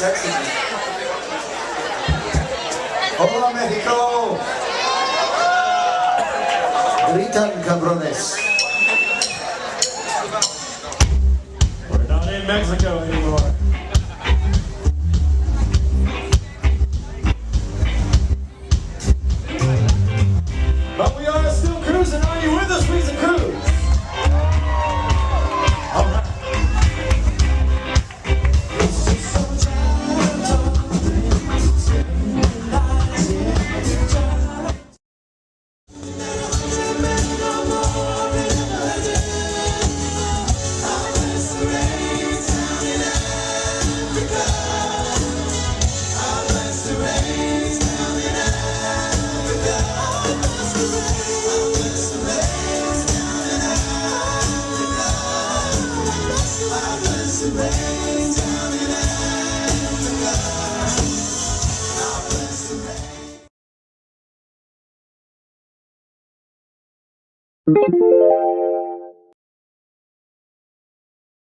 texting me. Hola, Mexico! Gritan, cabrones. We're not in Mexico anymore. But we are still cruising. Are you with us, Weezer Cruise? All right. Thank you.